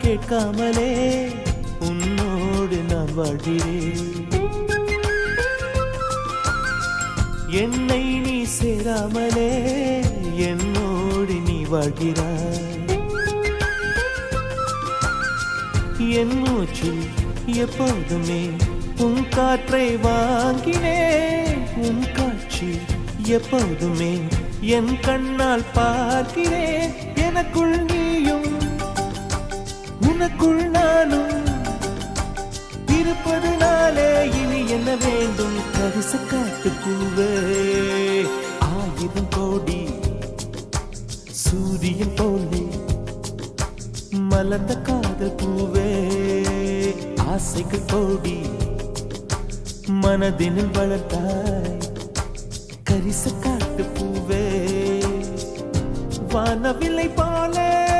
கேட்காமலே உன்னோடு நான் வாழ்கிறேன். என்னை நீ சேராமலே என்னோடு நீ வாழ்கிறாய். என் மூச்சில் எப்போதுமே உன் காற்றை வாங்கினேன். உன் காட்சி எப்போதுமே என் கண்ணால் பார்க்கிறேன். எனக்குள் நீயும் உனக்குள் நானும் இருப்பதுனாலே இனி என்ன வேண்டும்? கரிச காட்டு பூவே, 1000 கோடி சூரியன் போலே மலர்ந்த காதல் பூவே, ஆசைகள் கோடி மனதினில் வளர்த்தாய். கரிச காட்டு பூவே, வானவில்லை போலே